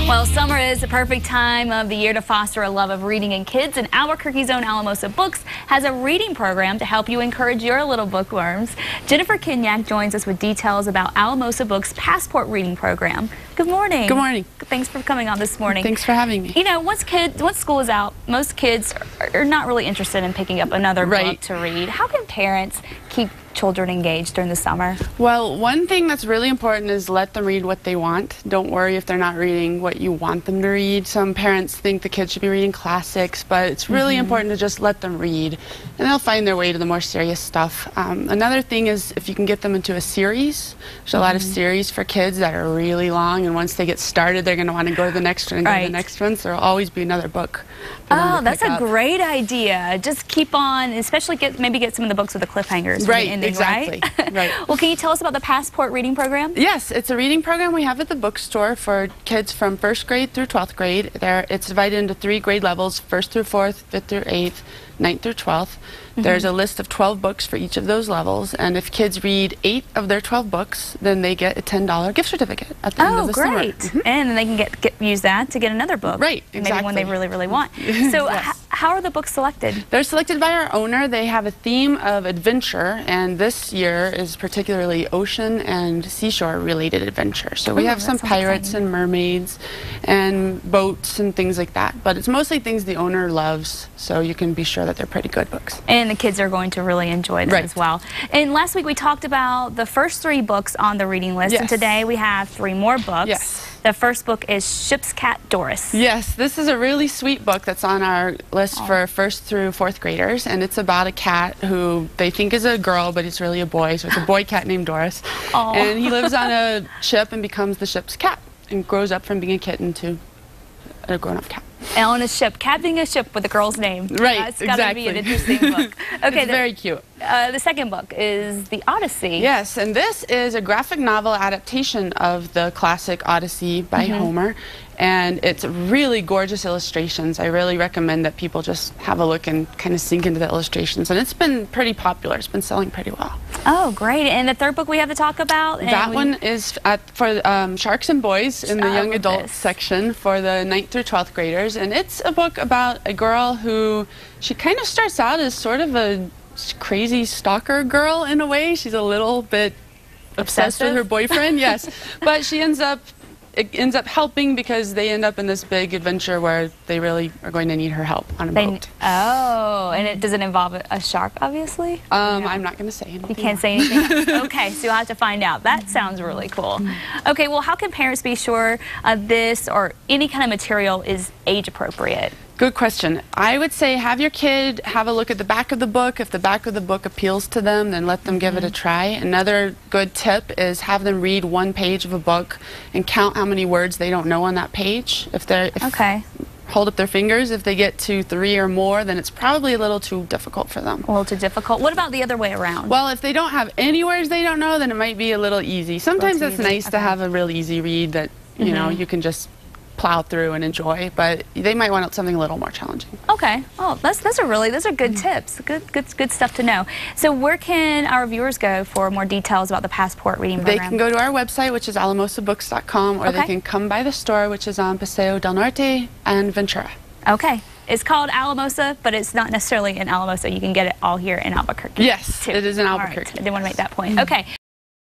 Well, summer is the perfect time of the year to foster a love of reading in kids, and Albuquerque's own Alamosa Books has a reading program to help you encourage your little bookworms. Jennifer Kenyak joins us with details about Alamosa Books' Passport Reading Program. Good morning. Good morning. Thanks for coming on this morning. Thanks for having me. You know, once school is out, most kids are not really interested in picking up another book to read. How can parents keep children engaged during the summer? Well, one thing that's really important is let them read what they want. Don't worry if they're not reading what you want them to read. Some parents think the kids should be reading classics, but it's really important to just let them read, and they'll find their way to the more serious stuff. Another thing is if you can get them into a series. There's a lot of series for kids that are really long, and once they get started, they're going to want to go to the next one and go to the next one, so there'll always be another book. Oh, that's a great idea. Just keep on, especially maybe get some of the books with the cliffhangers. Right, ending, exactly. Right. Well, can you tell us about the Passport Reading Program? Yes, it's a reading program we have at the bookstore for kids from 1st grade through 12th grade. It's divided into 3 grade levels, 1st through 4th, 5th through 8th, 9th through 12th. There's a list of 12 books for each of those levels, and if kids read 8 of their 12 books, then they get a $10 gift certificate at the end of the summer. Oh, great. And then they can use that to get another book. Right, exactly. Maybe one they really, really want. So how are the books selected? They're selected by our owner. They have a theme of adventure, and this year is particularly ocean and seashore related adventure. So we have some pirates and mermaids and boats and things like that, but it's mostly things the owner loves, so you can be sure that they're pretty good books. And the kids are going to really enjoy them as well. And last week we talked about the first 3 books on the reading list, and today we have 3 more books. Yes. The first book is Ship's Cat Doris. Yes, this is a really sweet book that's on our list for 1st through 4th graders, and it's about a cat who they think is a girl, but it's really a boy, so it's a boy cat named Doris. And he lives on a ship and becomes the ship's cat and grows up from being a kitten to a grown-up cat. And on a ship, captaining a ship with a girl's name. Right, It's got to be an interesting book. Okay, it's very cute. The second book is The Odyssey. Yes, and this is a graphic novel adaptation of the classic Odyssey by Homer, and it's really gorgeous illustrations. I really recommend that people just have a look and kind of sink into the illustrations, and it's been pretty popular. It's been selling pretty well. Oh, great. And the third book we have to talk about? That one is for Sharks and Boys in the young adult section for the 9th through 12th graders, and it's a book about a girl who, she kind of starts out as sort of a crazy stalker girl in a way. She's a little bit obsessed with her boyfriend, yes, but she ends up helping because they end up in this big adventure where they really are going to need her help on a boat. Oh, and does it involve a shark, obviously? I'm not going to say anything. You can't say anything else? Okay, so you'll have to find out. That sounds really cool. Okay, well, how can parents be sure this or any kind of material is age appropriate? Good question. I would say have your kid have a look at the back of the book. If the back of the book appeals to them, then let them give it a try. Another good tip is have them read 1 page of a book and count how many words they don't know on that page. Hold up their fingers. If they get to 3 or more, then it's probably a little too difficult for them. A little too difficult. What about the other way around? Well, if they don't have any words they don't know, then it might be a little easy. Sometimes it's nice to have a real easy read that you know you can just plow through and enjoy, but they might want something a little more challenging. Okay. Oh, those are good tips. Good stuff to know. So where can our viewers go for more details about the Passport Reading Program? They can go to our website, which is alamosabooks.com, or they can come by the store, which is on Paseo del Norte and Ventura. Okay. It's called Alamosa, but it's not necessarily in Alamosa. You can get it all here in Albuquerque. Yes, it is in Albuquerque. I didn't want to make that point. Okay.